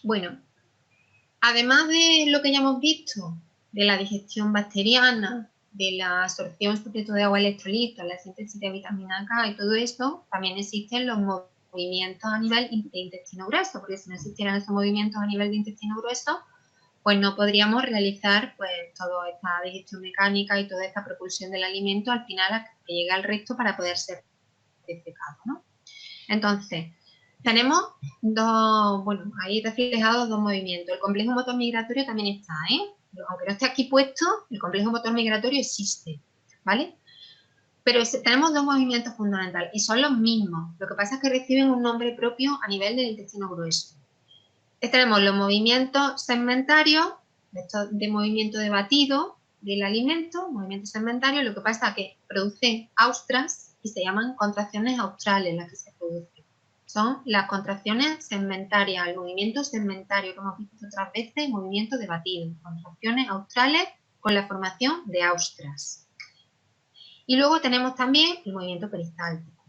Bueno, además de lo que ya hemos visto, de la digestión bacteriana, de la absorción sobre todo de agua electrolitos, la síntesis de vitamina K y todo esto, también existen los movimientos a nivel de intestino grueso, porque si no existieran esos movimientos a nivel de intestino grueso, pues no podríamos realizar pues toda esta digestión mecánica y toda esta propulsión del alimento al final a que llegue al recto para poder ser defecado, ¿no? Entonces, tenemos dos, bueno, ahí reflejados dos movimientos. El complejo motor migratorio también está, aunque no esté aquí puesto, el complejo motor migratorio existe, ¿vale? Pero tenemos dos movimientos fundamentales y son los mismos. Lo que pasa es que reciben un nombre propio a nivel del intestino grueso. Tenemos los movimientos segmentarios, de movimiento de batido del alimento, movimientos segmentarios, lo que pasa es que producen austras y se llaman contracciones australes las que se producen. Son las contracciones segmentarias, el movimiento segmentario que hemos visto otras veces, movimiento de batido, contracciones australes con la formación de austras. Y luego tenemos también el movimiento peristáltico.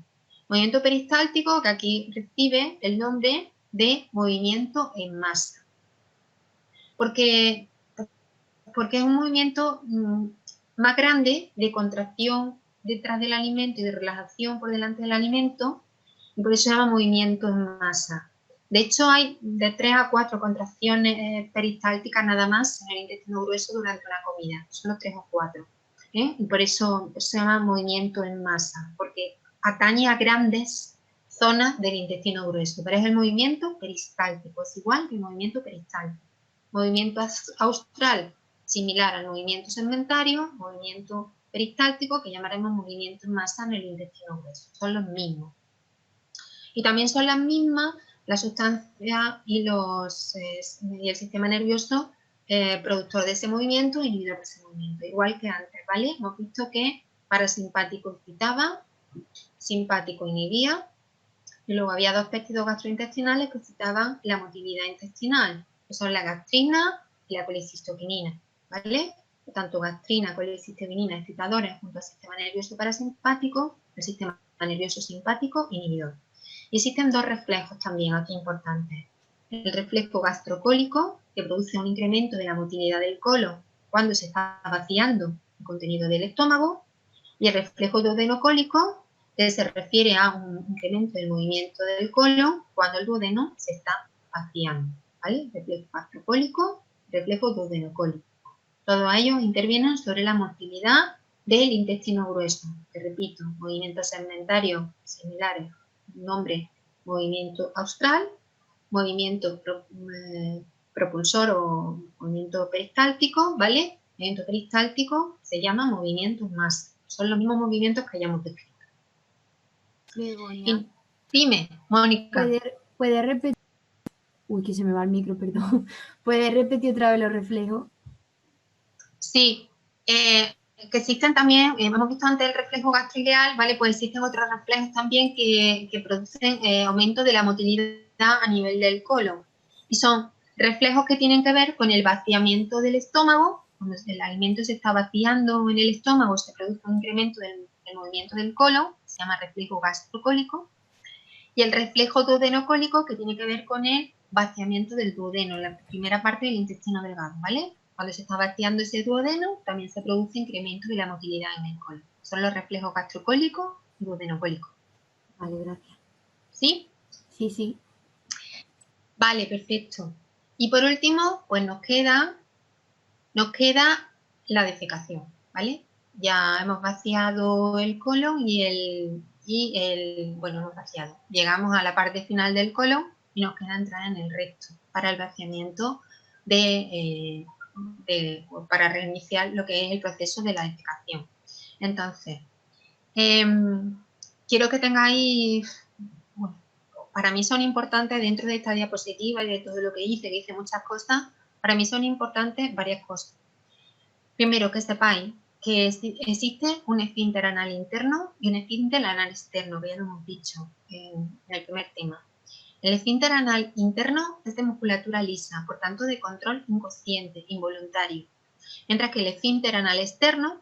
Movimiento peristáltico que aquí recibe el nombre de movimiento en masa. Porque es un movimiento más grande de contracción detrás del alimento y de relajación por delante del alimento, y por eso se llama movimiento en masa. De hecho, hay de 3 a 4 contracciones peristálticas nada más en el intestino grueso durante una comida, solo 3 o 4. Y por eso se llama movimiento en masa, porque atañe a grandes zonas del intestino grueso, pero es el movimiento peristáltico, es igual que el movimiento peristáltico. Movimiento austral, similar al movimiento segmentario, movimiento peristáltico, que llamaremos movimiento en masa en el intestino grueso, son los mismos. Y también son las mismas la sustancia y el sistema nervioso productor de ese movimiento, inhibidor de ese movimiento, igual que antes, ¿vale? Hemos visto que parasimpático excitaba, simpático inhibía, y luego había dos péptidos gastrointestinales que excitaban la motilidad intestinal, que son la gastrina y la colecistoquinina, ¿vale? Por tanto, gastrina, colecistoquinina, excitadores junto al sistema nervioso parasimpático, el sistema nervioso simpático, inhibidor. Y existen dos reflejos también aquí importantes. El reflejo gastrocólico, que produce un incremento de la motilidad del colon cuando se está vaciando el contenido del estómago, y el reflejo duodenocólico, que se refiere a un incremento del movimiento del colon cuando el duodeno se está vaciando, ¿vale? Reflejo gastrocólico, reflejo duodenocólico. Todos ellos intervienen sobre la motilidad del intestino grueso. Te repito, movimientos segmentarios similares, nombre movimiento austral, movimiento propulsor o movimiento peristáltico, ¿vale? Movimiento peristáltico se llama movimiento en masa. Son los mismos movimientos que hayamos descrito. Begoña. Dime, Mónica. ¿Puede repetir? Uy, que se me va el micro, perdón. ¿Puede repetir otra vez los reflejos? Sí, que existen también, hemos visto antes el reflejo gastroileal, ¿vale? Pues existen otros reflejos también que producen aumento de la motilidad a nivel del colon. Y son reflejos que tienen que ver con el vaciamiento del estómago. Cuando el alimento se está vaciando en el estómago, se produce un incremento del movimiento del colon, se llama reflejo gastrocólico. Y el reflejo duodenocólico, que tiene que ver con el vaciamiento del duodeno, la primera parte del intestino delgado, ¿vale? Cuando se está vaciando ese duodeno, también se produce incremento de la motilidad en el colon. Son los reflejos gastrocólicos y duodenocólicos. Vale, gracias. ¿Sí? Sí, sí. Vale, perfecto. Y por último, pues nos queda la defecación, ¿vale? Ya hemos vaciado el colon bueno, hemos vaciado. Llegamos a la parte final del colon y nos queda entrar en el recto para el vaciamiento para reiniciar lo que es el proceso de la defecación. Entonces, quiero que tengáis para mí son importantes dentro de esta diapositiva y de todo lo que hice muchas cosas, para mí son importantes varias cosas. Primero, que sepáis que existe un esfínter anal interno y un esfínter anal externo, que ya lo hemos dicho en el primer tema. El esfínter anal interno es de musculatura lisa, por tanto de control inconsciente, involuntario, mientras que el esfínter anal externo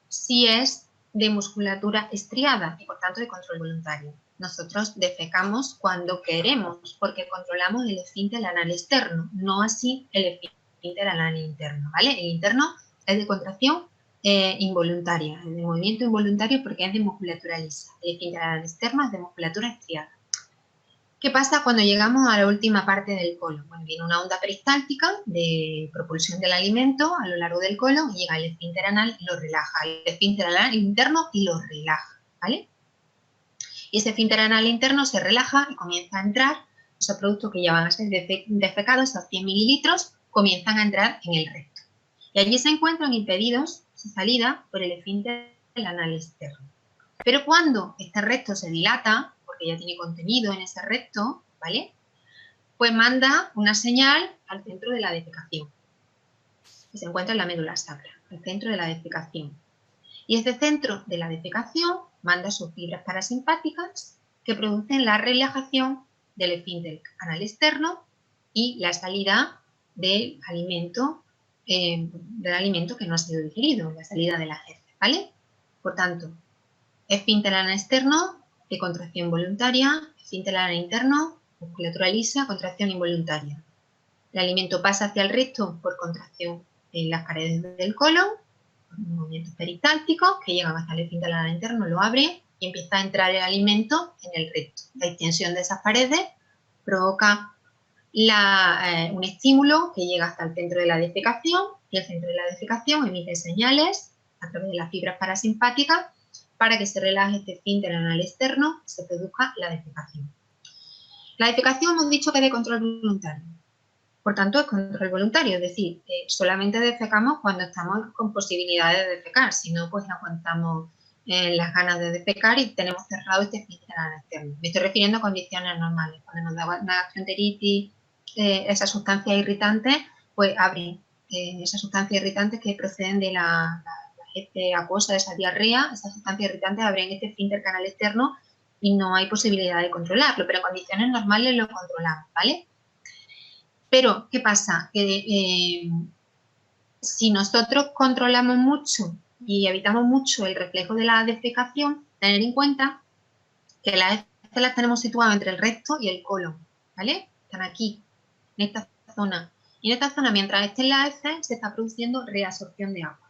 sí es de musculatura estriada y por tanto de control voluntario. Nosotros defecamos cuando queremos, porque controlamos el esfínter anal externo, no así el esfínter anal interno, ¿vale? El interno es de contracción involuntaria, es de movimiento involuntario porque es de musculatura lisa. El esfínter anal externo es de musculatura estriada. ¿Qué pasa cuando llegamos a la última parte del colon? Bueno, viene una onda peristáltica de propulsión del alimento a lo largo del colon y llega el esfínter anal y lo relaja, el esfínter anal interno y lo relaja, ¿vale? Y ese esfínter anal interno se relaja y comienza a entrar, esos productos que ya van a ser defecados, esos 100 mililitros, comienzan a entrar en el recto. Y allí se encuentran impedidos su salida por el esfínter anal externo. Pero cuando este recto se dilata, porque ya tiene contenido en ese recto, ¿vale? Pues manda una señal al centro de la defecación, que se encuentra en la médula sacra, el centro de la defecación. Y este centro de la defecación manda sus fibras parasimpáticas que producen la relajación del esfínter anal externo y la salida del alimento que no ha sido digerido, la salida de las heces, ¿vale? Por tanto, esfínter anal externo de contracción voluntaria, esfínter anal interno, musculatura lisa, contracción involuntaria. El alimento pasa hacia el recto por contracción en las paredes del colon, movimientos peristálticos que llegan hasta el esfínter anal interno, lo abre y empieza a entrar el alimento en el recto. La extensión de esas paredes provoca un estímulo que llega hasta el centro de la defecación y el centro de la defecación emite señales a través de las fibras parasimpáticas para que se relaje este esfínter anal externo y se produzca la defecación. La defecación hemos dicho que es de control voluntario. Por tanto, es control voluntario, es decir, solamente defecamos cuando estamos con posibilidades de defecar, si no, pues aguantamos las ganas de defecar y tenemos cerrado este esfínter anal externo. Me estoy refiriendo a condiciones normales, cuando nos da una gastroenteritis, esas sustancias irritantes, pues abren esas sustancias irritantes que proceden de la heces acuosa, de esa diarrea, esas sustancias irritantes abren este esfínter anal externo y no hay posibilidad de controlarlo, pero en condiciones normales lo controlamos, ¿vale? Pero, ¿qué pasa? Que si nosotros controlamos mucho y evitamos mucho el reflejo de la defecación, tener en cuenta que las heces las tenemos situadas entre el recto y el colon, ¿vale? Están aquí, en esta zona. Y en esta zona, mientras estén las heces, se está produciendo reabsorción de agua.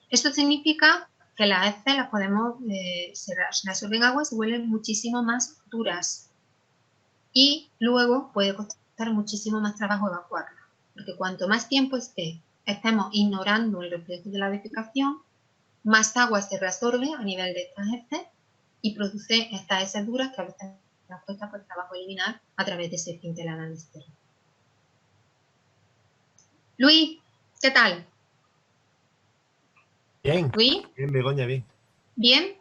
Esto significa que las heces las podemos, se reabsorben agua y se vuelven muchísimo más duras. Y luego puede costar muchísimo más trabajo evacuarla, porque cuanto más tiempo estemos ignorando el reflejo de la defecación, más agua se reabsorbe a nivel de estas heces y produce estas heces duras que a veces nos cuesta por trabajo eliminar a través de ese esfínter anal externo. Luis, ¿qué tal? Bien, Luis, bien, Begoña, bien. ¿bien?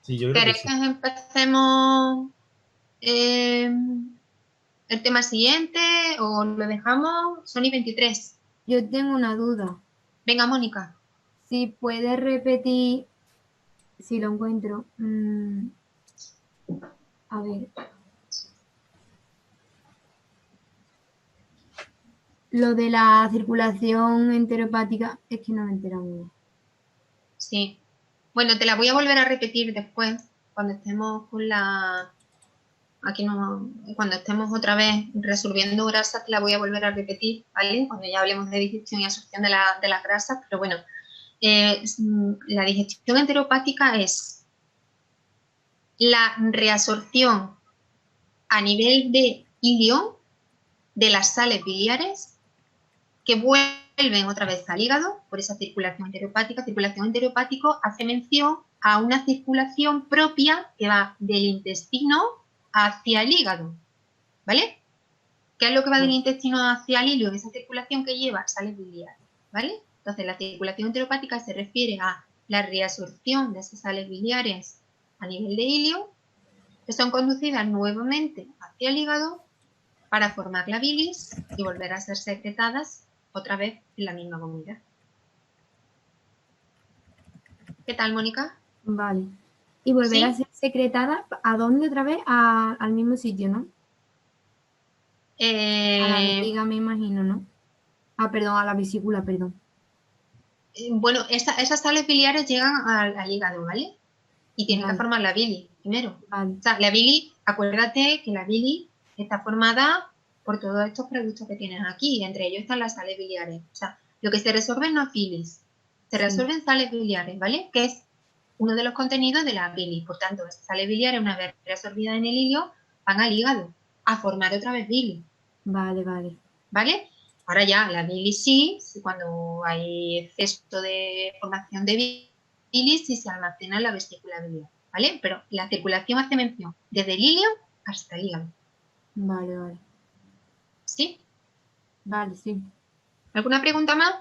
Sí, yo creo que ¿Queréis sí. que empecemos el tema siguiente o lo dejamos? Son y 23. Yo tengo una duda. Venga, Mónica. Si puedes repetir, si lo encuentro. A ver. Lo de la circulación enteropática es que no me he enterado muy bien. Sí. Bueno, te la voy a volver a repetir después, cuando estemos con la... Aquí no... Cuando estemos otra vez resolviendo grasas, te la voy a volver a repetir, ¿vale? Cuando ya hablemos de digestión y absorción de las grasas, pero bueno, la digestión enteropática es la reabsorción a nivel de ilio de las sales biliares que vuelven otra vez al hígado por esa circulación enteropática. Circulación enteropática hace mención a una circulación propia que va del intestino hacia el hígado, ¿vale? ¿Qué es lo que va del intestino hacia el ilio? Esa circulación que lleva sales biliares, ¿vale? Entonces, la circulación enteropática se refiere a la reabsorción de esas sales biliares a nivel de ilio que son conducidas nuevamente hacia el hígado para formar la bilis y volver a ser secretadas otra vez en la misma comida. ¿Qué tal, Mónica? Vale. Y volver ¿Sí? a ser secretada, ¿a dónde otra vez? Al mismo sitio, ¿no? A la vejiga, me imagino, ¿no? Ah, perdón, a la vesícula, perdón. Bueno, esas sales biliares llegan al hígado, ¿vale? Y tienen que Vale, formar la bilis primero. vale. O sea, la bilis, acuérdate que la bilis está formada por todos estos productos que tienes aquí, y entre ellos están las sales biliares. O sea, lo que se resuelve no es bilis, se Sí. resuelven sales biliares, ¿vale? Que es uno de los contenidos de la bilis. Por tanto, esas sales biliares, una vez resolvidas en el hilio, van al hígado a formar otra vez bilis, Vale, vale. ¿vale? Ahora ya, la bilis sí, cuando hay exceso de formación de bilis, sí se almacena en la vesícula biliar, ¿vale? Pero la circulación hace mención desde el hilio hasta el hígado, Vale, vale. ¿sí? Vale, sí. ¿Alguna pregunta más?